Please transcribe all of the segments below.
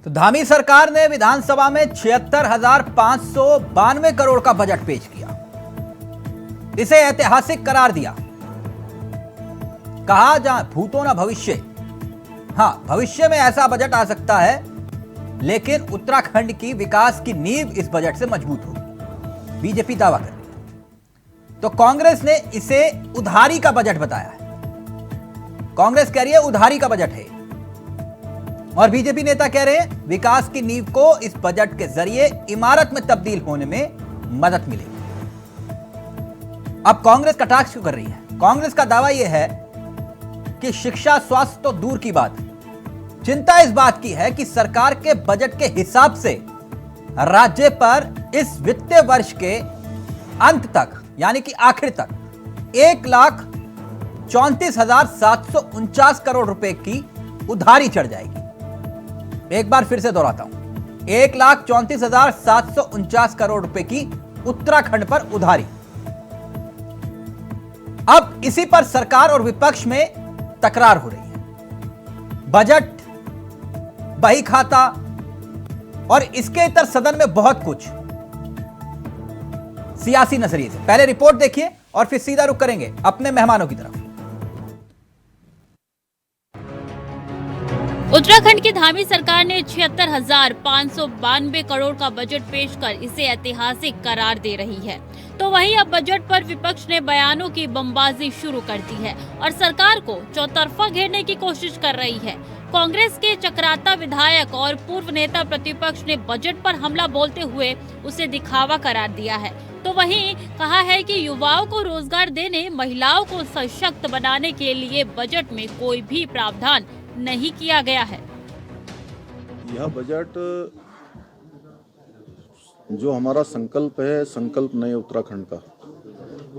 तो धामी सरकार ने विधानसभा में 76,592 करोड़ का बजट पेश किया। इसे ऐतिहासिक करार दिया। कहा जहां भूतो ना भविष्य। हां, भविष्य में ऐसा बजट आ सकता है, लेकिन उत्तराखंड की विकास की नींव इस बजट से मजबूत होगी, बीजेपी दावा कर रही है। तो कांग्रेस ने इसे उधारी का बजट बताया है। कांग्रेस कह रही है उधारी का बजट है, और बीजेपी नेता कह रहे हैं विकास की नींव को इस बजट के जरिए इमारत में तब्दील होने में मदद मिलेगी। अब कांग्रेस कटाक्ष क्यों कर रही है? कांग्रेस का दावा यह है कि शिक्षा, स्वास्थ्य तो दूर की बात, चिंता इस बात की है कि सरकार के बजट के हिसाब से राज्य पर इस वित्तीय वर्ष के अंत तक, यानी कि आखिर तक 1,34,749 करोड़ रुपए की उधारी चढ़ जाएगी। एक बार फिर से दोहराता हूं, 1,34,749 करोड़ रुपए की उत्तराखंड पर उधारी। अब इसी पर सरकार और विपक्ष में तकरार हो रही है। बजट, बही खाता और इसके इतर सदन में बहुत कुछ सियासी नजरिए से। पहले रिपोर्ट देखिए और फिर सीधा रुख करेंगे अपने मेहमानों की तरफ। उत्तराखंड की धामी सरकार ने 76,592 करोड़ का बजट पेश कर इसे ऐतिहासिक करार दे रही है। तो वहीं अब बजट पर विपक्ष ने बयानों की बमबाजी शुरू कर दी है और सरकार को चौतरफा घेरने की कोशिश कर रही है। कांग्रेस के चक्राता विधायक और पूर्व नेता प्रतिपक्ष ने बजट पर हमला बोलते हुए उसे दिखावा करार दिया है। तो वहीं कहा है कि युवाओं को रोजगार देने, महिलाओं को सशक्त बनाने के लिए बजट में कोई भी प्रावधान नहीं किया गया है। यह बजट जो हमारा संकल्प है, संकल्प नए उत्तराखंड का,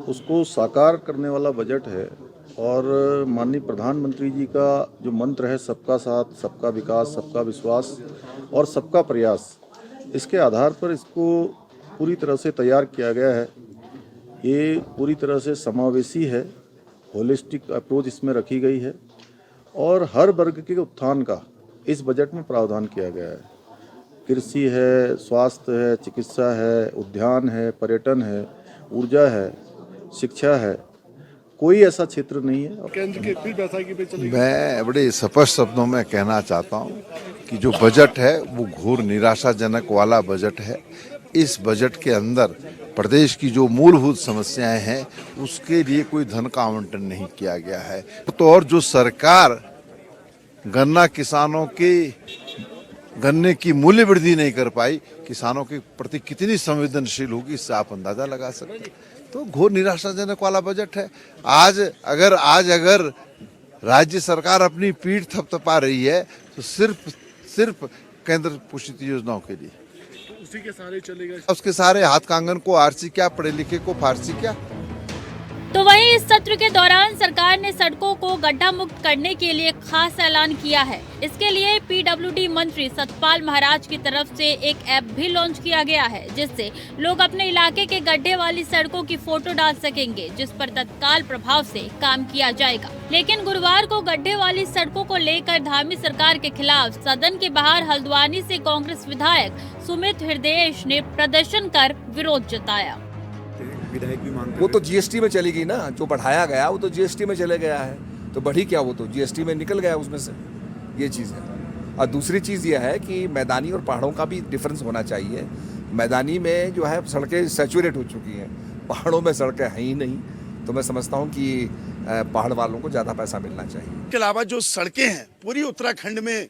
उसको साकार करने वाला बजट है। और माननीय प्रधानमंत्री जी का जो मंत्र है, सबका साथ, सबका विकास, सबका विश्वास और सबका प्रयास, इसके आधार पर इसको पूरी तरह से तैयार किया गया है। ये पूरी तरह से समावेशी है, होलिस्टिक अप्रोच इसमें रखी गई है और हर वर्ग के उत्थान का इस बजट में प्रावधान किया गया है। कृषि है, स्वास्थ्य है, चिकित्सा है, उद्यान है, पर्यटन है, ऊर्जा है, शिक्षा है, कोई ऐसा क्षेत्र नहीं है। मैं बड़े स्पष्ट शब्दों में कहना चाहता हूं कि जो बजट है वो घोर निराशाजनक वाला बजट है। इस बजट के अंदर प्रदेश की जो मूलभूत समस्याएं हैं उसके लिए कोई धन का आवंटन नहीं किया गया है। तो और जो सरकार गन्ना किसानों के गन्ने की मूल्य वृद्धि नहीं कर पाई, किसानों के प्रति कितनी संवेदनशील होगी, इससे आप अंदाजा लगा सकते हैं। तो घोर निराशाजनक वाला बजट है। आज अगर राज्य सरकार अपनी पीठ थपथपा रही है तो सिर्फ केंद्र पोषित योजनाओं के लिए, उसी के सारे चलेगा। उसके सारे हाथ कांगन को आरसी क्या, पढ़े लिखे को फारसी क्या। तो वहीं इस सत्र के दौरान सरकार ने सड़कों को गड्ढा मुक्त करने के लिए खास ऐलान किया है। इसके लिए पीडब्ल्यूडी मंत्री सतपाल महाराज की तरफ से एक ऐप भी लॉन्च किया गया है, जिससे लोग अपने इलाके के गड्ढे वाली सड़कों की फोटो डाल सकेंगे, जिस पर तत्काल प्रभाव से काम किया जाएगा। लेकिन गुरुवार को गड्ढे वाली सड़कों को लेकर धामी सरकार के खिलाफ सदन के बाहर हल्द्वानी से कांग्रेस विधायक सुमित हृदयेश ने प्रदर्शन कर विरोध जताया। वो तो जीएसटी में चली गई ना, जो बढ़ाया गया वो तो जीएसटी में चले गया है, तो बढ़ी क्या, वो तो जीएसटी में निकल गया उसमें से, ये चीज़ है। और दूसरी चीज़ ये है कि मैदानी और पहाड़ों का भी डिफरेंस होना चाहिए। मैदानी में जो है सड़कें सैचुरेट हो चुकी हैं, पहाड़ों में सड़कें हैं ही नहीं, तो मैं समझता हूँ कि पहाड़ वालों को ज़्यादा पैसा मिलना चाहिए। इसके अलावा जो सड़कें हैं पूरी उत्तराखंड में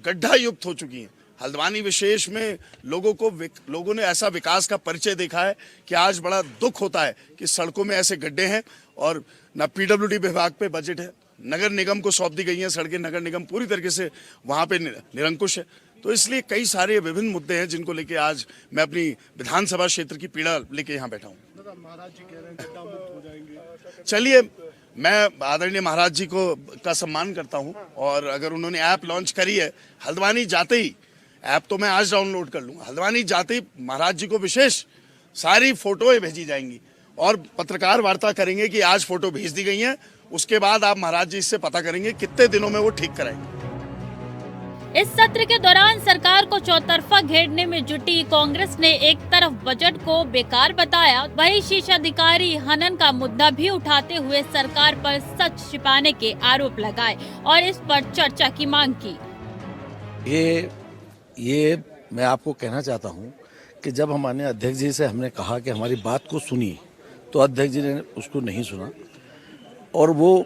गड्ढा युक्त हो चुकी हैं। हल्द्वानी विशेष में लोगों ने ऐसा विकास का परिचय देखा है कि आज बड़ा दुख होता है कि सड़कों में ऐसे गड्ढे हैं और ना पीडब्ल्यूडी विभाग पे बजट है, नगर निगम को सौंप दी गई हैं सड़कें, नगर निगम पूरी तरीके से वहाँ पे निरंकुश है। तो इसलिए कई सारे विभिन्न मुद्दे हैं जिनको लेके आज मैं अपनी विधानसभा क्षेत्र की पीड़ा लेके यहाँ बैठा हूँ। महाराज जी कह रहे हैं गड्ढा मुक्त हो जाएंगे। चलिए, मैं आदरणीय महाराज जी का सम्मान करता हूँ, और अगर उन्होंने ऐप लॉन्च करी है, हल्द्वानी जाते ही ऐप तो मैं आज डाउनलोड कर लूँगा, हल्द्वानी जाते ही महाराज जी को विशेष सारी फोटोएं भेजी जाएंगी और पत्रकार वार्ता करेंगे कि आज फोटो भेज दी गई हैं, उसके बाद आप महाराज जी से पता करेंगे कितने दिनों में वो ठीक कराएंगे। इस सत्र के दौरान सरकार को चौतरफा घेरने में जुटी कांग्रेस ने एक तरफ बजट को बेकार बताया, वहीं शीर्ष अधिकारी हनन का मुद्दा भी उठाते हुए सरकार पर सच छिपाने के आरोप लगाए और इस पर चर्चा की मांग की। ये मैं आपको कहना चाहता हूं कि जब हमारे अध्यक्ष जी से हमने कहा कि हमारी बात को सुनिए, तो अध्यक्ष जी ने उसको नहीं सुना। और वो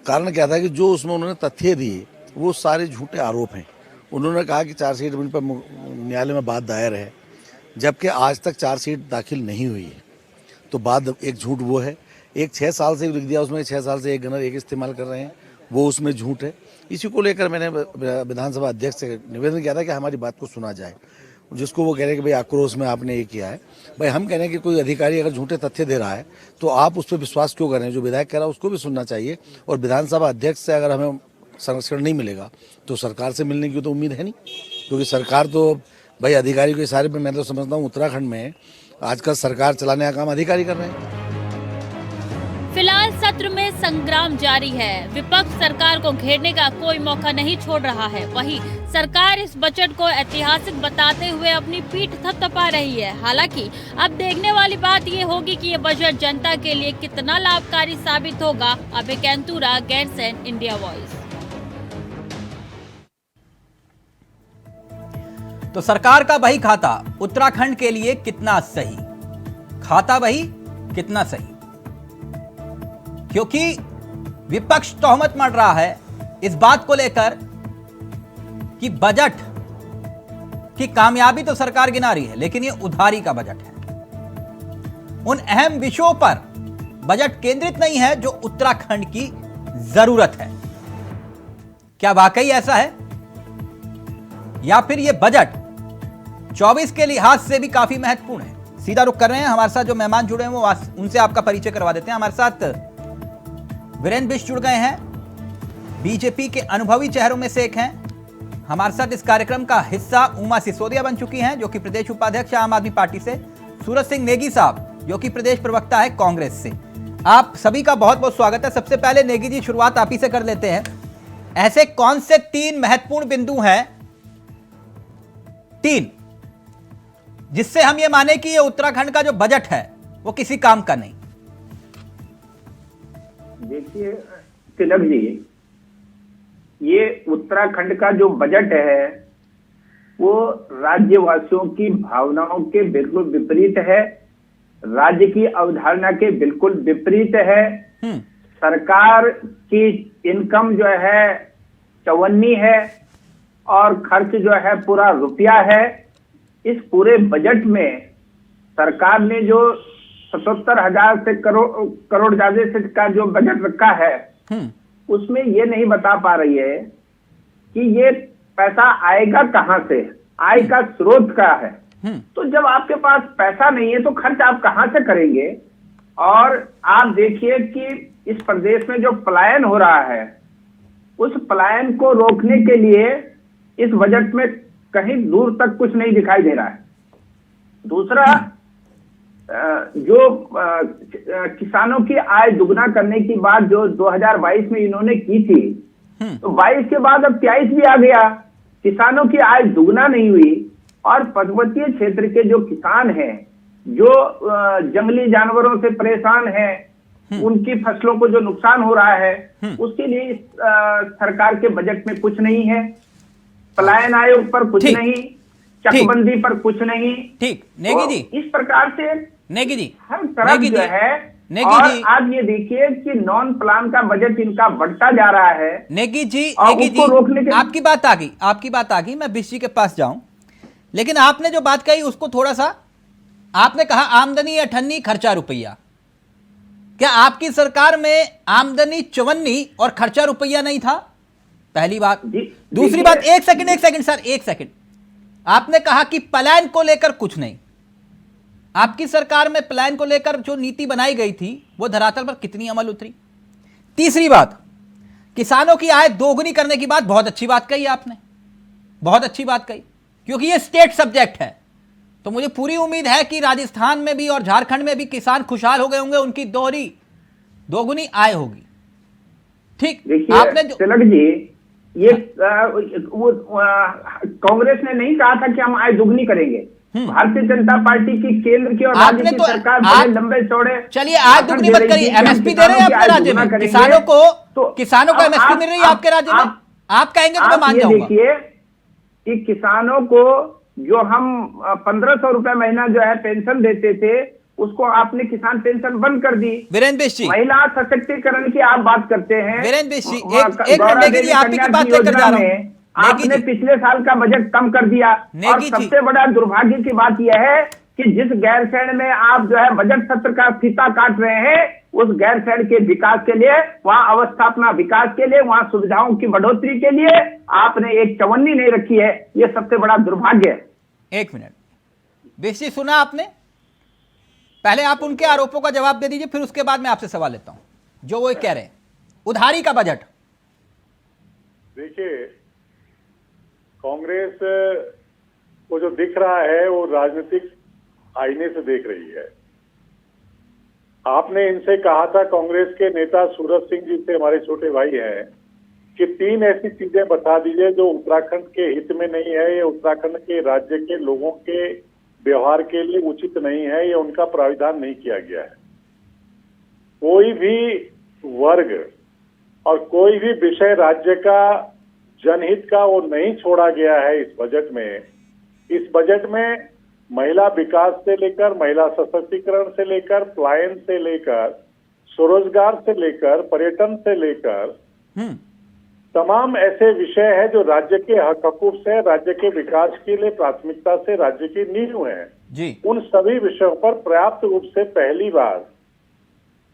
कारण क्या था कि जो उसमें उन्होंने तथ्य दिए वो सारे झूठे आरोप हैं। उन्होंने कहा कि चार्जशीट पर न्यायालय में बात दायर है, जबकि आज तक चार्जशीट दाखिल नहीं हुई है। तो बात एक झूठ वो है। एक 6 साल से लिख दिया उसमें, 6 साल से एक गनर एक इस्तेमाल कर रहे हैं, वो उसमें झूठ है। इसी को लेकर मैंने विधानसभा अध्यक्ष से निवेदन किया था कि हमारी बात को सुना जाए, जिसको वो कह रहे हैं कि भाई आक्रोश में आपने ये किया है। भाई हम कह रहे हैं कि कोई अधिकारी अगर झूठे तथ्य दे रहा है तो आप उस पर विश्वास क्यों कर रहे हैं? जो विधायक कह रहा है उसको भी सुनना चाहिए। और विधानसभा अध्यक्ष से अगर हमें संरक्षण नहीं मिलेगा तो सरकार से मिलने की तो उम्मीद है नहीं, क्योंकि सरकार तो भाई अधिकारी के इशारे पर, मैं तो समझता हूँ उत्तराखंड में आजकल सरकार चलाने का काम अधिकारी कर रहे हैं। फिलहाल सत्र में संग्राम जारी है। विपक्ष सरकार को घेरने का कोई मौका नहीं छोड़ रहा है। वहीं सरकार इस बजट को ऐतिहासिक बताते हुए अपनी पीठ थपथपा रही है। हालांकि अब देखने वाली बात ये होगी कि ये बजट जनता के लिए कितना लाभकारी साबित होगा। अभय कैंतुरा, गैरसैंण, इंडिया वॉइस। तो सरकार का बही खाता उत्तराखंड के लिए कितना सही, खाता बही कितना सही, क्योंकि विपक्ष तोहमत मढ़ रहा है इस बात को लेकर कि बजट की कामयाबी तो सरकार गिना रही है, लेकिन ये उधारी का बजट है। उन अहम विषयों पर बजट केंद्रित नहीं है जो उत्तराखंड की जरूरत है। क्या वाकई ऐसा है, या फिर यह बजट 24 के लिहाज से भी काफी महत्वपूर्ण है? सीधा रुख कर रहे हैं। हमारे साथ जो मेहमान जुड़े हैं वो उनसे आपका परिचय करवा देते हैं। हमारे साथ वीरेंद्र बिष्ट जुड़ गए हैं, बीजेपी के अनुभवी चेहरों में से एक हैं। हमारे साथ इस कार्यक्रम का हिस्सा उमा सिसोदिया बन चुकी हैं, जो कि प्रदेश उपाध्यक्ष आम आदमी पार्टी से, सूरज सिंह नेगी साहब जो कि प्रदेश प्रवक्ता है कांग्रेस से। आप सभी का बहुत बहुत स्वागत है। सबसे पहले नेगी जी, शुरुआत आप ही से कर लेते हैं। ऐसे कौन से 3 महत्वपूर्ण बिंदु हैं, 3, जिससे हम ये माने कि ये उत्तराखंड का जो बजट है वो किसी काम का नहीं? देखिए तिलक जी, ये उत्तराखंड का जो बजट है वो राज्यवासियों की भावनाओं के बिल्कुल विपरीत है, राज्य की अवधारणा के बिल्कुल विपरीत है। सरकार की इनकम जो है चवन्नी है और खर्च जो है पूरा रुपया है। इस पूरे बजट में सरकार ने जो 77,000 से करोड़ ज्यादा से का जो बजट रखा है, उसमें ये नहीं बता पा रही है कि ये पैसा आएगा कहां से, आय का स्रोत क्या है। तो जब आपके पास पैसा नहीं है तो खर्च आप कहां से करेंगे? और आप देखिए कि इस प्रदेश में जो पलायन हो रहा है, उस पलायन को रोकने के लिए इस बजट में कहीं दूर तक कुछ नहीं दिखाई दे रहा है। दूसरा, जो किसानों की आय दुगना करने की बात जो 2022 में इन्होंने की थी, तो 22 के बाद अब 23 भी आ गया, किसानों की आय दुगना नहीं हुई। और पर्वतीय क्षेत्र के जो किसान हैं, जो जंगली जानवरों से परेशान हैं, उनकी फसलों को जो नुकसान हो रहा है, उसके लिए इस सरकार के बजट में कुछ नहीं है। पलायन आयोग पर कुछ नहीं, चकबंदी पर कुछ नहीं। ठीक, नेगी जी, इस प्रकार से नेगी जी हर तरफ जो है। और आप ये देखिए कि नॉन प्लान का बजट इनका बढ़ता जा रहा है। नेगी जी, रोकने के आपकी बात आ गई, मैं बिष्ट जी के पास जाऊं, लेकिन आपने जो बात कही उसको थोड़ा सा, आपने कहा आमदनी अठन्नी खर्चा रुपया। क्या आपकी सरकार में आमदनी 54 और खर्चा रुपया नहीं था? पहली बात। दूसरी बात, एक सेकंड सर, एक सेकंड। आपने कहा कि पलायन को लेकर कुछ नहीं। आपकी सरकार में पलायन को लेकर जो नीति बनाई गई थी वो धरातल पर कितनी अमल उतरी? तीसरी बात, किसानों की आय दोगुनी करने की बात, बहुत अच्छी बात कही आपने, बहुत अच्छी बात कही, क्योंकि ये स्टेट सब्जेक्ट है। तो मुझे पूरी उम्मीद है कि राजस्थान में भी और झारखंड में भी किसान खुशहाल हो गए होंगे, उनकी दोगुनी आय होगी। ठीक, देखिए आपने जो तिलक जी, ये कांग्रेस ने नहीं कहा था कि हम आय दुगनी करेंगे। भारतीय जनता पार्टी की केंद्र की और राज्य आपने की तो सरकार आप बड़े लंबे चौड़े चलिए आय दुगनी मत करिए, एमएसपी दे रहे हैं आपके राज्य में किसानों को एमएसपी मिल रही है आपके राज्य में, आप कहेंगे तो मैं मान जाऊंगा। देखिए कि किसानों को जो हम 1500 रुपए महीना जो है पेंशन देते थे, उसको आपने किसान पेंशन बंद कर दी। वीरेंद्र बिष्ट जी, महिला सशक्तिकरण की आप बात करते हैं। वीरेंद्र बिष्ट जी, एक मिनट नेगी जी, आप ही की बात लेकर जा रहा हूँ। आपने पिछले साल का बजट कम कर दिया, और सबसे बड़ा दुर्भाग्य की बात यह है कि जिस गैरसैंण में आप जो है बजट सत्र का फीता काट रहे हैं, उस गैरसैंण के विकास के लिए, वहां अवस्थापना विकास के लिए, वहां सुविधाओं की बढ़ोतरी के लिए आपने एक चवन्नी नहीं रखी है। यह सबसे बड़ा दुर्भाग्य है। एक मिनट बिष्ट जी, सुना आपने? पहले आप उनके आरोपों का जवाब दे दीजिए, फिर उसके बाद मैं आपसे सवाल लेता हूं जो वो कह रहे हैं उधारी का बजट। देखिए, कांग्रेस को जो दिख रहा है वो राजनीतिक आईने से देख रही है। आपने इनसे कहा था, कांग्रेस के नेता सूरज सिंह जी से, हमारे छोटे भाई हैं, कि 3 ऐसी चीजें बता दीजिए जो उत्तराखंड के हित में नहीं है, ये उत्तराखंड के राज्य के लोगों के व्यवहार के लिए उचित नहीं है, ये उनका प्राविधान नहीं किया गया है। कोई भी वर्ग और कोई भी विषय राज्य का जनहित का वो नहीं छोड़ा गया है इस बजट में। इस बजट में महिला विकास से लेकर, महिला सशक्तिकरण से लेकर, पलायन से लेकर, स्वरोजगार से लेकर, पर्यटन से लेकर तमाम ऐसे विषय हैं जो राज्य के हक हकूक से, राज्य के विकास के लिए प्राथमिकता से राज्य की नींव है जी। उन सभी विषयों पर पर्याप्त रूप से पहली बार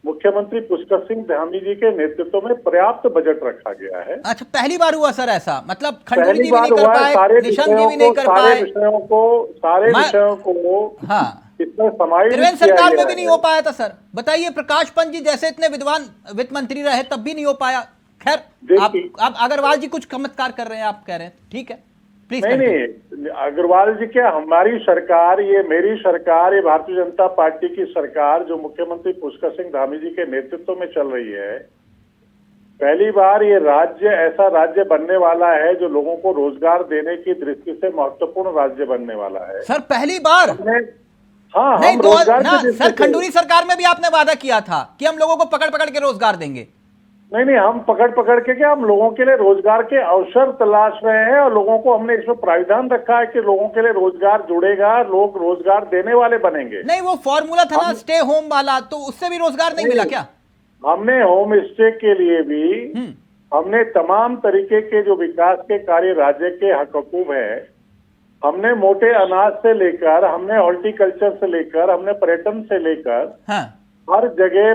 मुख्यमंत्री पुष्कर सिंह धामी जी के नेतृत्व में पर्याप्त बजट रखा गया है। अच्छा, पहली बार हुआ सर ऐसा? मतलब खंडूरी पहली जी भी बार नहीं कर हुआ है, पाए, निशंक जी भी नहीं कर पाए, सारे विषयों को हाँ इसमें समाहित त्रिवेंद्र किया सरकार में गया भी नहीं है। हो पाया था सर। बताइए, प्रकाश पंत जी जैसे इतने विद्वान वित्त मंत्री रहे तब भी नहीं हो पाया। खैर, आप अग्रवाल जी कुछ चमत्कार कर रहे हैं, आप कह रहे हैं, ठीक है, प्लीज। नहीं, अग्रवाल जी क्या, हमारी सरकार, ये मेरी सरकार, ये भारतीय जनता पार्टी की सरकार जो मुख्यमंत्री पुष्कर सिंह धामी जी के नेतृत्व में चल रही है, पहली बार ये राज्य ऐसा राज्य बनने वाला है जो लोगों को रोजगार देने की दृष्टि से महत्वपूर्ण राज्य बनने वाला है सर पहली बार। हाँ, नहीं, हम रोजगार ना, की दृष्टि सर से- खंडूरी सरकार में भी आपने वादा किया था कि हम लोगों को पकड़ पकड़ के रोजगार देंगे। नहीं, हम पकड़ के क्या, हम लोगों के लिए रोजगार के अवसर तलाश रहे हैं, और लोगों को हमने इसमें प्राविधान रखा है कि लोगों के लिए रोजगार जुड़ेगा, लोग रोजगार देने वाले बनेंगे। नहीं, वो फॉर्मूला था ना स्टे होम वाला, तो उससे भी रोजगार नहीं मिला क्या? हमने होम स्टे के लिए भी हमने तमाम तरीके के जो विकास के कार्य राज्य के हक हकूक है, हमने मोटे अनाज से लेकर, हमने हॉर्टिकल्चर से लेकर, हमने पर्यटन से लेकर हर जगह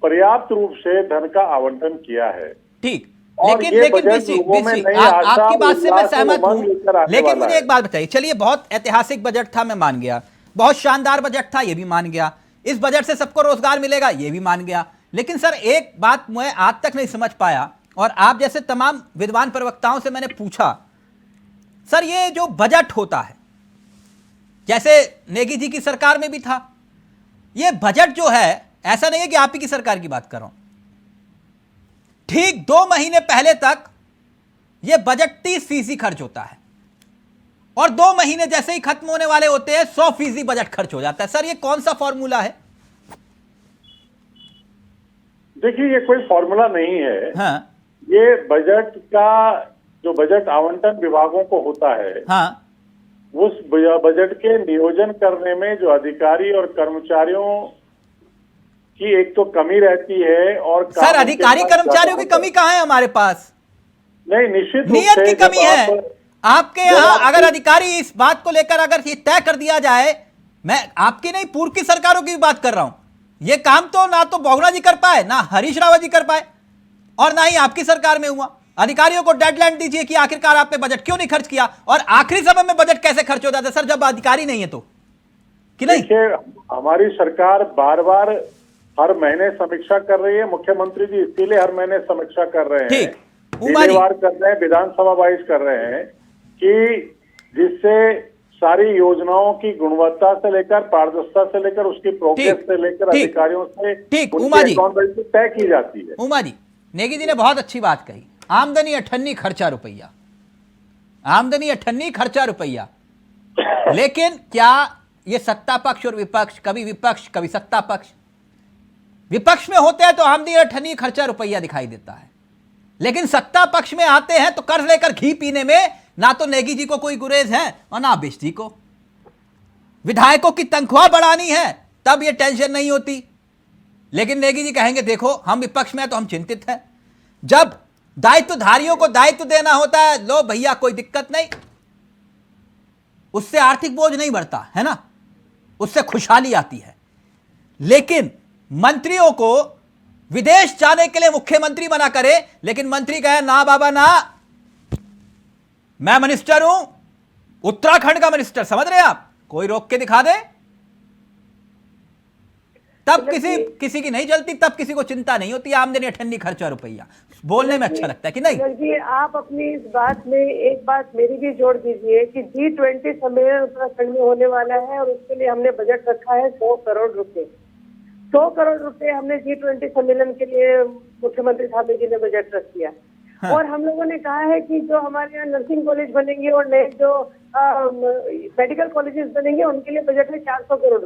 पर्याप्त रूप से धन का आवंटन किया है। ठीक, और लेकिन ये लेकिन बजट बिस्सी, लोगों में बिस्सी, नई आशा, आपकी बात से मैं उल्लास और सहमत उमंग लेकर हूं, आने लेकिन वाला मुझे है। एक बात बताइए। चलिए, बहुत ऐतिहासिक बजट था, मैं मान गया, बहुत शानदार बजट था, ये भी मान गया, इस बजट से सबको रोजगार मिलेगा, ये भी मान गया। लेकिन सर एक बात मैं आज तक नहीं समझ पाया, और आप जैसे तमाम विद्वान प्रवक्ताओं से मैंने पूछा, सर ये जो बजट होता है, जैसे नेगी जी की सरकार में भी था, ये बजट जो है, ऐसा नहीं है कि आप ही की सरकार की बात कर रहा हूं, ठीक 2 महीने पहले तक यह बजट 30% खर्च होता है, और 2 महीने जैसे ही खत्म होने वाले होते हैं 100% बजट खर्च हो जाता है। सर ये कौन सा फॉर्मूला है? देखिए, ये कोई फॉर्मूला नहीं है। हाँ, ये बजट का जो बजट आवंटन विभागों को होता है, हाँ, उस बजट के नियोजन करने में जो अधिकारी और कर्मचारियों की एक तो कमी रहती है, और सर अधिकारी कर्मचारियों की कमी कहां है हमारे पास? नहीं, निश्चित रूप नियत से की कमी जब है आप- आपके यहां। अगर अधिकारी इस बात को लेकर अगर ये तय कर दिया जाए, मैं आपकी नहीं पूर्व की सरकारों की बात कर रहा हूं, ये काम तो ना तो बहुगुणा जी कर पाए, ना हरीश रावत जी कर पाए, और ना ही आपकी सरकार में हुआ। अधिकारियों को डेडलाइन दीजिए कि आखिरकार आपने बजट क्यों नहीं खर्च किया, और आखिरी समय में बजट कैसे खर्च हो जाता है सर, जब अधिकारी नहीं है तो, कि नहीं? देखिए, हमारी सरकार बार बार हर महीने समीक्षा कर रही है। मुख्यमंत्री जी इसीलिए हर महीने समीक्षा कर रहे हैं, ठीक, उमा जी। जिलेवार कर रहे हैं, विधानसभा वाइज कर रहे हैं, कि जिससे सारी योजनाओं की गुणवत्ता से लेकर, पारदर्शिता से लेकर, उसकी प्रोग्रेस ठीक, से लेकर, ठीक, अधिकारियों से ठीक, उनकी उमा जी। अकाउंटेबिलिटी तय की जाती है। उमा जी, नेगी जी ने बहुत अच्छी बात कही, आमदनी अठन्नी खर्चा रुपया, आमदनी अठन्नी खर्चा रुपया। लेकिन क्या ये सत्ता पक्ष और विपक्ष, कभी विपक्ष कभी सत्ता पक्ष, विपक्ष में होते हैं तो आमदनी अठन्नी खर्चा रुपया दिखाई देता है, लेकिन सत्ता पक्ष में आते हैं तो कर्ज लेकर घी पीने में ना तो नेगी जी को कोई गुरेज है और ना बिष्ट जी को। विधायकों की तनख्वाह बढ़ानी है तब ये टेंशन नहीं होती, लेकिन नेगी जी कहेंगे देखो हम विपक्ष में हैं तो हम चिंतित हैं। जब दायित्वधारियों को दायित्व देना होता है, लो भैया कोई दिक्कत नहीं, उससे आर्थिक बोझ नहीं बढ़ता है ना, उससे खुशहाली आती है। लेकिन मंत्रियों को विदेश जाने के लिए मुख्यमंत्री मना करे, लेकिन मंत्री कहे ना बाबा ना, मैं मिनिस्टर हूं, उत्तराखंड का मिनिस्टर, समझ रहे हैं आप, कोई रोक के दिखा दे, तब किसी की नहीं चलती, तब किसी को चिंता नहीं होती। आमदनी अठन्नी खर्चा रुपया, बोलने में अच्छा लगता है कि नहीं? जी, आप अपनी इस बात में एक बात मेरी भी जोड़ दीजिए कि G20 सम्मेलन उत्तराखंड में होने वाला है और उसके लिए हमने बजट रखा है 100 करोड़ रुपए। 100 करोड़ रुपए हमने G20 सम्मेलन के लिए मुख्यमंत्री साहब जी ने बजट रख दिया। हाँ। और हम लोगों ने कहा है कि जो हमारे यहाँ नर्सिंग कॉलेज बनेंगे और नए जो मेडिकल कॉलेजेस बनेंगे उनके लिए बजट है 400 करोड़।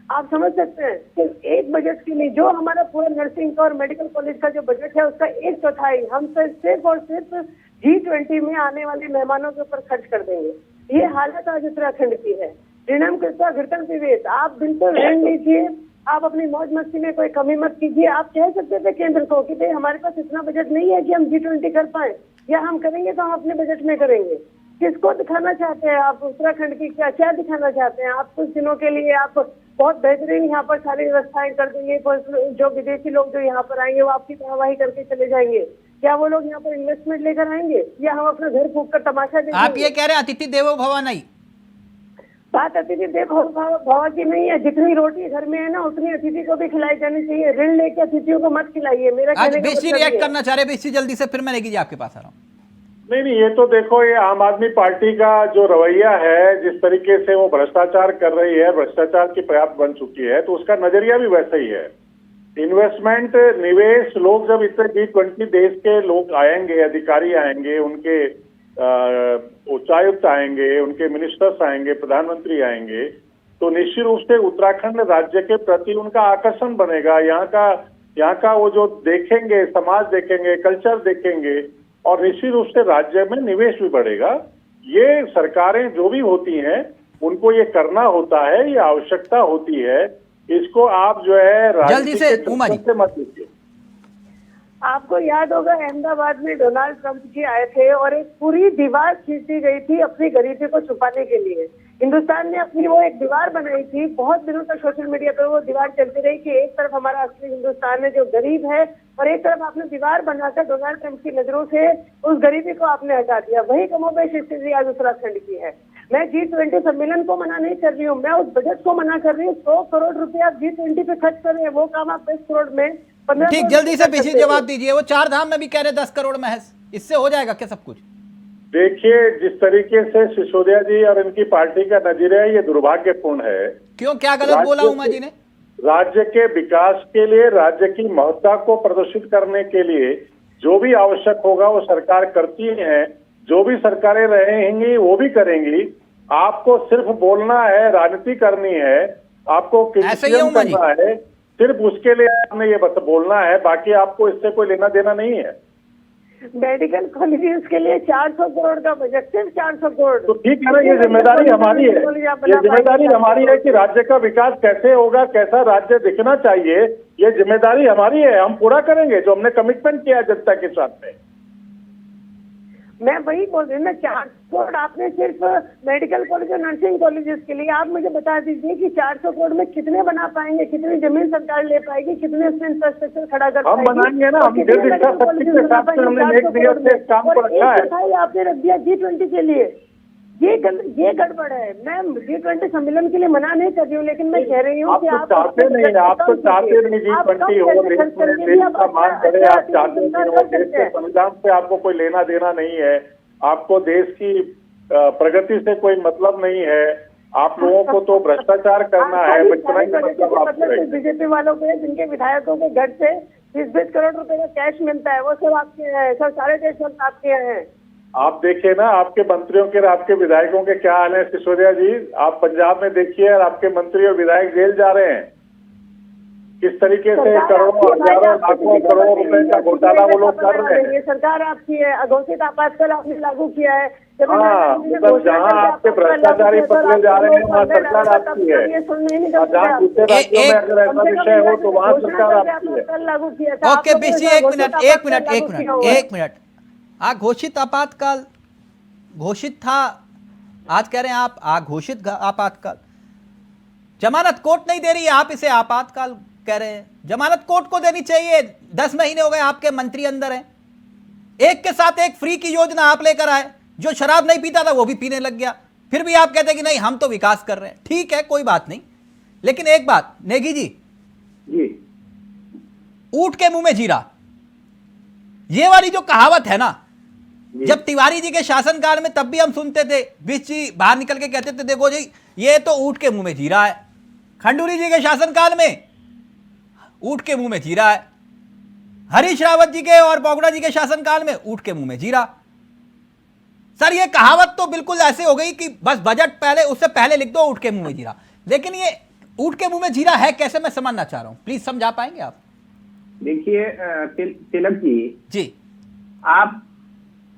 आप समझ सकते हैं कि एक बजट के लिए जो हमारा पूरा नर्सिंग का और मेडिकल कॉलेज का जो बजट है उसका 1/4 हम सिर्फ और सिर्फ G20 में आने वाले मेहमानों के ऊपर खर्च कर देंगे। ये हालत आज उत्तराखंड की है। ऋणम कृत्वा घृतम पिबेत, आप बिल्कुल ऋण लीजिए, आप अपनी मौज मस्ती में कोई कमी मत कीजिए। आप कह सकते थे केंद्र को कि भाई हमारे पास इतना बजट नहीं है कि हम G20 कर पाए, या हम करेंगे तो हम अपने बजट में करेंगे। किसको दिखाना चाहते हैं आप? उत्तराखंड की क्या दिखाना चाहते हैं आप? कुछ दिनों के लिए आप बहुत बेहतरीन यहाँ पर सारी व्यवस्थाएं कर देंगे, जो विदेशी लोग जो यहाँ पर आएंगे वो आपकी वाहवाही करके चले जाएंगे। क्या वो लोग यहाँ पर इन्वेस्टमेंट लेकर आएंगे, या हम अपना घर फूंक कर तमाशा देखेंगे? आप ये कह रहे हैं अतिथि देवो भव नहीं? बात अतिथि देवो भव की नहीं है। जितनी रोटी घर में है ना उतनी अतिथि को भी खिलाई जानी चाहिए। ऋण लेके अतिथियों को मत खिलाइए। मेरा आज बेसी रिएक्ट करना चाह रहे बेसी जल्दी से, फिर मैं लेगी जी आपके पास आ रहा हूँ। नहीं, ये तो देखो, ये आम आदमी पार्टी का जो रवैया है, जिस तरीके से वो भ्रष्टाचार कर रही है, भ्रष्टाचार की पर्याप्त बन चुकी है, तो उसका नजरिया भी वैसा ही है। इन्वेस्टमेंट, निवेश, लोग जब इतने G20 देश के लोग आएंगे, अधिकारी आएंगे, उनके उच्चायुक्त आएंगे, उनके मिनिस्टर्स आएंगे, प्रधानमंत्री आएंगे, तो निश्चित रूप से उत्तराखंड राज्य के प्रति उनका आकर्षण बनेगा। यहाँ का वो जो देखेंगे, समाज देखेंगे, कल्चर देखेंगे, और निश्चित रूप से राज्य में निवेश भी बढ़ेगा। ये सरकारें जो भी होती हैं उनको ये करना होता है, ये आवश्यकता होती है। इसको आप जो है जल्दी से उमा जी मत लीजिए। आपको याद होगा अहमदाबाद में डोनाल्ड ट्रंप जी आए थे और एक पूरी दीवार खींची गई थी अपनी गरीबी को छुपाने के लिए। हिंदुस्तान ने अपनी वो एक दीवार बनाई थी, बहुत दिनों तक सोशल मीडिया पर वो दीवार चलती रही कि एक तरफ हमारा असली हिंदुस्तान है जो गरीब है, और एक तरफ आपने दीवार बनाकर डोनाल्ड ट्रंप की नजरों से उस गरीबी को आपने हटा दिया। वही कमोबेश स्थिति आज उत्तराखंड की है। मैं G20 सम्मेलन को मना नहीं कर रही हूँ, मैं उस बजट को मना कर रही हूँ। 100 करोड़ रुपया आप G20 पे खर्च कर रहे हैं, वो काम आप 10 करोड़ में 15। ठीक, जल्दी से पीछे जवाब दीजिए। वो 4 धाम में भी कह रहे 10 करोड़ महज, इससे हो जाएगा क्या सब कुछ? देखिए, जिस तरीके से सिसोदिया जी और इनकी पार्टी का नजरिया है, ये दुर्भाग्यपूर्ण है। क्यों, क्या गलत बोला उमा जी ने? राज्य के विकास के लिए, राज्य की महत्ता को प्रदर्शित करने के लिए जो भी आवश्यक होगा वो सरकार करती है। जो भी सरकारें रहेंगी वो भी करेंगी। आपको सिर्फ बोलना है, राजनीति करनी है, आपको क्रिटिसिज्म करना है, सिर्फ उसके लिए आपने ये बस बोलना है, बाकी आपको इससे कोई लेना देना नहीं है। मेडिकल कॉलेजेस के लिए 400 करोड़ का बजट, सिर्फ 400 करोड़। तो ठीक है ना, ये जिम्मेदारी हमारी है, ये जिम्मेदारी हमारी है कि राज्य का विकास कैसे होगा, कैसा राज्य दिखना चाहिए, ये जिम्मेदारी हमारी है। हम पूरा करेंगे जो हमने कमिटमेंट किया है जनता के साथ में। मैं वही बोल रही हूँ ना, 400 करोड़ आपने सिर्फ मेडिकल कॉलेज और नर्सिंग कॉलेजेस के लिए। आप मुझे बता दीजिए कि 400 करोड़ में कितने बना पाएंगे, कितनी जमीन सरकार ले पाएगी, कितने इंफ्रास्ट्रक्चर खड़ा कर पाएगी? हम बनाएंगे ना, हम हमने एक दिया से काम को रखा है। आपने रख दिया G20 के लिए, ये गड़बड़ है। मैं G20 सम्मेलन के लिए मना नहीं कर रही हूँ, लेकिन मैं कह रही हूँ कि आप चाहते नहीं, आप तो चाहते नहीं G20 हो, देश का मान बढ़े, आप चाहते नहीं हो, देश के संविधान से आपको कोई लेना देना नहीं है, आपको देश की प्रगति से कोई मतलब नहीं है, आप लोगों को तो भ्रष्टाचार करना है। मतलब बीजेपी वालों को, जिनके विधायकों के घर से 20-20 करोड़ रुपए का कैश मिलता है, वो सब आपके हैं, सब सारे टेस्ट आपके हैं। आप देखिए ना, आपके मंत्रियों के और आपके विधायकों के क्या हाल है सिसोदिया जी। आप पंजाब में देखिए और आपके मंत्री और विधायक जेल जा रहे हैं। किस तरीके से करोड़ों हजारों लाखों करोड़ों रुपए का घोटाला वो लोग कर रहे हैं। सरकार आपकी है, अघोषित आपातकाल आपने लागू किया है। हाँ, मतलब जहाँ आपके भ्रष्टाचारी पकड़े जा रहे हैं वहाँ सरकार आपकी है, और जहाँ दूसरे राज्यों में अगर ऐसा विषय हो तो वहाँ सरकार आपकी है। लागू किया था। ओके बीसी, एक मिनट। घोषित आपातकाल घोषित था, आज कह रहे हैं आप अघोषित आपातकाल। जमानत कोर्ट नहीं दे रही है, आप इसे आपातकाल कह रहे हैं। जमानत कोर्ट को देनी चाहिए। 10 महीने हो गए आपके मंत्री अंदर हैं, एक के साथ एक फ्री की योजना आप लेकर आए। जो शराब नहीं पीता था वो भी पीने लग गया, फिर भी आप कहते हैं कि नहीं हम तो विकास कर रहे हैं। ठीक है, कोई बात नहीं, लेकिन एक बात नेगी जी, ऊंट के मुंह में जीरा, ये वाली जो कहावत है ना, जब तिवारी जी के शासनकाल में तब भी हम सुनते थे, बीच जी बाहर निकल के कहते थे देखो जी ये तो ऊंट के मुंह में जीरा है। खंडूरी जी के शासनकाल में ऊंट के मुंह में जीरा है, हरीश रावत जी के और बोगड़ा जी के शासनकाल में ऊंट के मुंह में जीरा। सर ये कहावत तो बिल्कुल ऐसे हो गई कि बस बजट पहले, उससे पहले लिख दो ऊंट के मुंह में जीरा। लेकिन ये ऊंट के मुंह में जीरा है कैसे, मैं समझना चाह रहा हूं, प्लीज समझा पाएंगे आप? देखिए तिलक जी, आप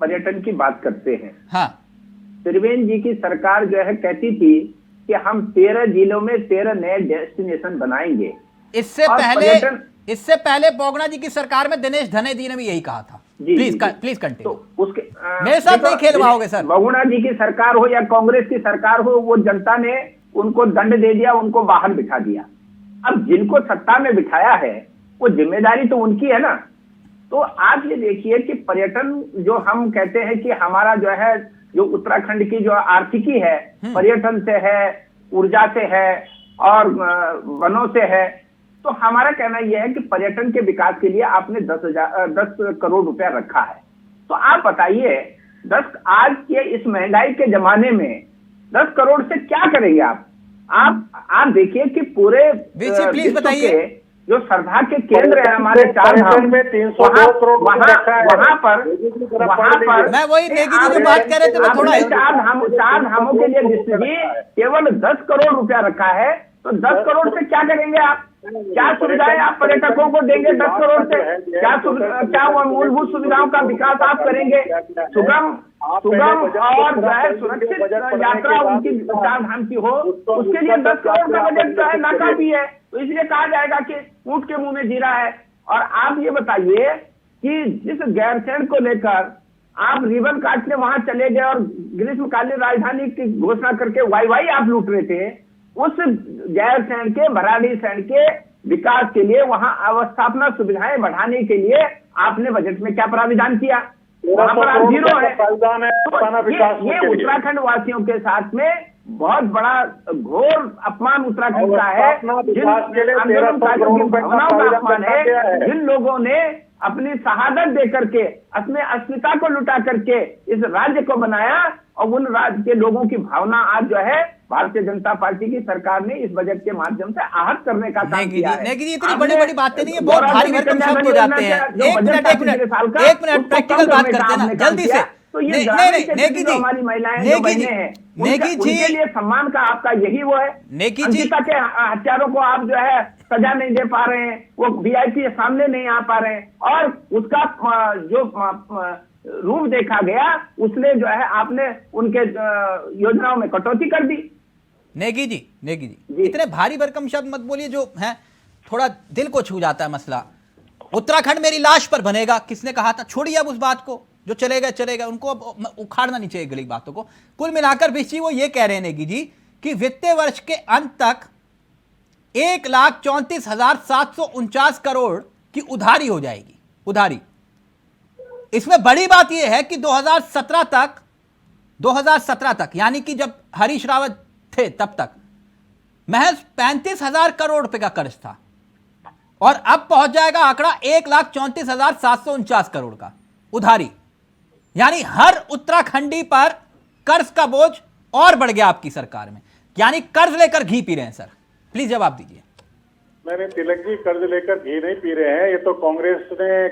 पर्यटन की बात करते हैं। हाँ, त्रिवेंद्र जी की सरकार जो है कहती थी कि हम 13 जिलों में 13 नए डेस्टिनेशन बनाएंगे। इससे पहले बोगड़ा जी की सरकार में दिनेश धनेदी ने भी यही कहा था। Please continue. तो उसके मेरे साथ नहीं खेलवाओगे सर। बोगड़ा जी की सरकार हो या कांग्रेस की सरकार हो, वो जनता ने उनको दंड दे दिया, उनको बाहर बिठा दिया। अब जिनको सत्ता में बिठाया है वो जिम्मेदारी तो उनकी है ना। तो आप ये देखिए कि पर्यटन जो हम कहते हैं कि हमारा जो है, जो उत्तराखंड की जो आर्थिकी है पर्यटन से है, ऊर्जा से है और वनों से है। तो हमारा कहना यह है कि पर्यटन के विकास के लिए आपने 10 करोड़ रुपया रखा है। तो आप बताइए, आज के इस महंगाई के जमाने में 10 करोड़ से क्या करेंगे आप देखिए कि पूरे प्लीज बताइए, जो श्रद्धा के केंद्र है हमारे 4 धाम में 302 करोड़ वहां पर मैं वही नेगी जी जो बात कर रहे थे, मैं थोड़ा 4 धामों के लिए जी केवल 10 करोड़ रुपया रखा है। तो 10 करोड़ से क्या करेंगे आप? क्या सुविधाएं आप पर्यटकों को देंगे 10 करोड़ से? क्या मूलभूत सुविधाओं का विकास आप करेंगे? सुगम और जो है सुरक्षित यात्रा उनकी 4 धाम की हो, उसके लिए 10 करोड़ का बजट जो है नाकाफी है। तो इसलिए कहा जाएगा कि ऊंट के मुंह में जीरा है। और आप ये बताइए कि जिस गैरसैंण को लेकर आप रिबन काटने वहां चले गए और ग्रीष्मकालीन राजधानी की घोषणा करके वाई आप लूट रहे थे, उस गैरसैंण के भराड़ीसैंण के विकास के लिए, वहां अवस्थापना सुविधाएं बढ़ाने के लिए आपने बजट में क्या प्राविधान किया? वहां पर आप जीरो है। तो ये उत्तराखंड वासियों के साथ में बहुत बड़ा घोर अपमान उत्तराखंड का है। आंदोलनकारियों की भावनाओं का अपमान है। जिन लोगों ने अपनी शहादत दे करके, अपने अस्मिता को लुटा करके इस राज्य को बनाया, और उन राज्य के लोगों की भावना आज जो है भारतीय जनता पार्टी की सरकार ने इस बजट के माध्यम से आहत करने का काम किया है। नेगी जी, इतनी बड़ी बातें नहीं है, बहुत भारी भरकम शब्द हो जाते हैं। एक मिनट प्रैक्टिकल बात करते हैं ना जल्दी से। तो ये नेगी जी, हमारी महिलाएं जो बहनें हैं, उनके लिए सम्मान का आपका यही वो है। नेगी जी, अंकिता के हत्यारों को आप जो है सजा नहीं दे पा रहे हैं, वो वीआईपी के सामने नहीं आ पा रहे हैं, और उसका जो रूप देखा गया उसने जो है आपने उनके योजनाओं में कटौती कर दी। नेगी जी इतने भारी भरकम शब्द मत बोलिए, जो है थोड़ा दिल को छू जाता है मसला। उत्तराखंड मेरी लाश पर बनेगा, किसने कहा था? छोड़िए अब उस बात को, जो चले गए उनको अब उखाड़ना नहीं चाहिए गली बातों को। कुल मिलाकर बीसी वो ये कह रहे हैं नेगी जी कि वित्तीय वर्ष के अंत तक 1,34,749 करोड़ की उधारी हो जाएगी। उधारी, इसमें बड़ी बात यह है कि 2017 तक यानी कि जब हरीश रावत थे तब तक महज 35,000 करोड़ रुपए का कर्ज था, और अब पहुंच जाएगा आंकड़ा 1,34,749 करोड़ का उधारी। यानी हर उत्तराखंडी पर कर्ज का बोझ और बढ़ गया आपकी सरकार में, यानी कर्ज लेकर घी पी रहे हैं। सर प्लीज जवाब दीजिए। नहीं, तिलक जी कर्ज लेकर घी नहीं पी रहे हैं, ये तो कांग्रेस ने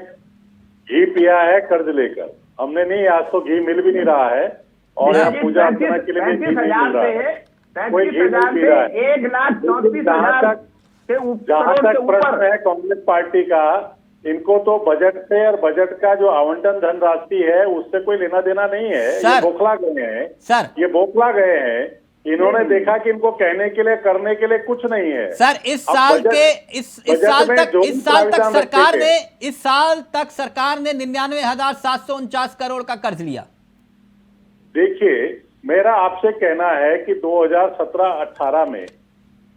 घी पिया है कर्ज लेकर। हमने नहीं, आज तो घी मिल भी नहीं रहा है और यहाँ पूजा अर्चना के लिए भी घी नहीं मिल रहा है, कोई घी नहीं पी रहा है। 1,34,000 जहाँ तक प्रश्न है कांग्रेस पार्टी का, इनको तो बजट से और बजट का जो आवंटन धनराशि है उससे कोई लेना देना नहीं है। ये बौखला गए हैं सर, ये बौखला गए हैं। इन्होंने देखा कि इनको कहने के लिए करने के लिए कुछ नहीं है। सर इस साल तक सरकार ने 99,749 करोड़ का कर्ज लिया। देखिए, मेरा आपसे कहना है कि 2017-18 में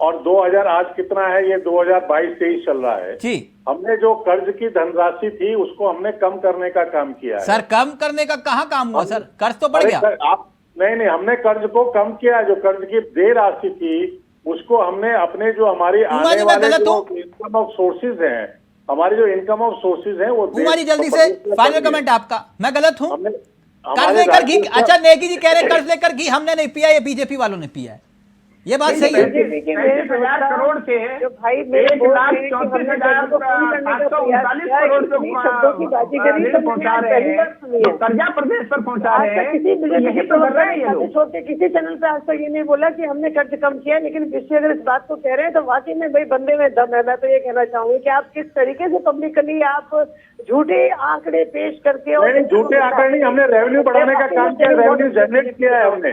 और 2000 आज कितना है, ये 2022-23 चल रहा है जी, हमने जो कर्ज की धनराशि थी उसको हमने कम करने का काम किया है। सर कम करने का कहाँ काम हुआ सर, कर्ज तो बढ़ गया। आप नहीं, हमने कर्ज को कम किया। जो कर्ज की देय राशि थी उसको हमने अपने जो हमारी आने वाले जो इनकम ऑफ सोर्सेज हैं, हमारी जो इनकम ऑफ सोर्सेज हैं वो जल्दी से फाइनल कमेंट आपका। मैं गलत हूँ? कर्ज लेकर घी, अच्छा नेगी जी कह रहे कर्ज लेकर घी हमने नहीं पिया, ये बीजेपी वालों ने पिया है, ये बात सही है। 35,000 करोड़ से 1,34,739 करोड़ जो पहुंचा रहे हैं, जो कर्जा प्रदेश पर पहुंचा रहे हैं, यही तो कर रहे हैं ये लोग। छोटे किसी चैनल पे आज तक ये नहीं बोला कि हमने कर्ज कम किया, लेकिन विषय अगर इस बात को कह रहे हैं तो वाकई में भाई बंदे में दम है। मैं तो ये कहना चाहूंगी कि आप किस तरीके से पब्लिकली आप झूठे आंकड़े पेश करके, और झूठे आंकड़े नहीं, हमने रेवेन्यू बढ़ाने का काम किया, रेवेन्यू जनरेट किया है हमने,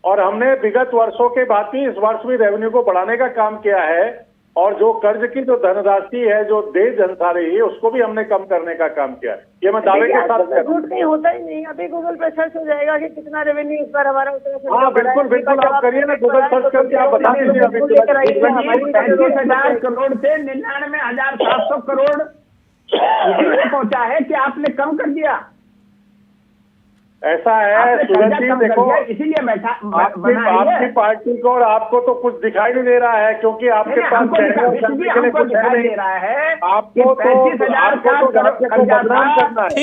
और हमने विगत वर्षों के बाद भी इस वर्ष भी रेवेन्यू को बढ़ाने का काम किया है। और जो कर्ज की जो धनराशि है, जो देय धनराशि है, उसको भी हमने कम करने का काम किया है। ये मैं दावे के साथ झूठ नहीं होता ही नहीं। अभी गूगल पे सर्च हो जाएगा कि कितना रेवेन्यू इस बार हमारा उत्तराखंड। हाँ बिल्कुल बिल्कुल, आप करिए ना, गूगल सर्च करके आप बता दीजिए। अभी 35,000 करोड़ से 99,700 करोड़ पहुंचा है कि आपने कम कर दिया। ऐसा है सूरज जी, देखो इसीलिए आपकी पार्टी को और आपको तो कुछ दिखाई नहीं दे रहा है, क्योंकि आपके पास हमको दिखाई दे रहा है आपको 35,000 का कर्जा था।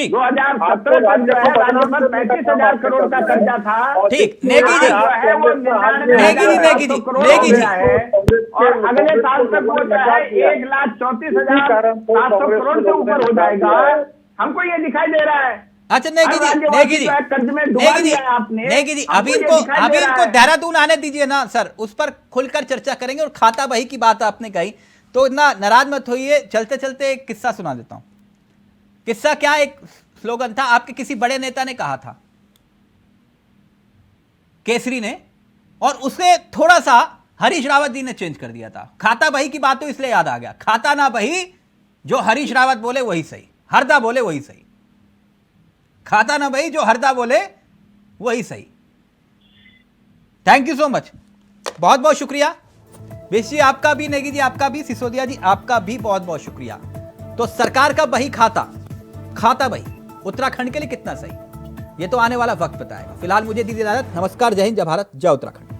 2017 तक जो है राज्य पर 35,000 करोड़ का कर्जा था। ठीक, नेगी जी, वो 99,700 है, और अगले साल तक वो जो है 1,34,700 करोड़ से ऊपर हो जाएगा। हमको ये दिखाई दे रहा है। अच्छा नेगी जी, अभी इनको देहरादून आने दीजिए ना सर, उस पर खुलकर चर्चा करेंगे। और खाता बही की बात आपने कही तो इतना नाराज मत होइए, चलते चलते एक किस्सा सुना देता हूं। किस्सा क्या, एक स्लोगन था, आपके किसी बड़े नेता ने कहा था, केसरी ने, और उसे थोड़ा सा हरीश रावत जी ने चेंज कर दिया था। खाता बही की बात तो इसलिए याद आ गया, खाता ना बही, जो हरीश रावत बोले वही सही, हरदा बोले वही सही। खाता ना भाई, जो हरदा बोले वही सही। थैंक यू सो मच, बहुत बहुत शुक्रिया। विश जी आपका भी, नेगी जी आपका भी, सिसोदिया जी आपका भी बहुत बहुत शुक्रिया। तो सरकार का बही खाता बही उत्तराखंड के लिए कितना सही, ये तो आने वाला वक्त बताएगा। फिलहाल मुझे दीजिए इजाजत। नमस्कार, जय हिंद, जय भारत, जय उत्तराखंड।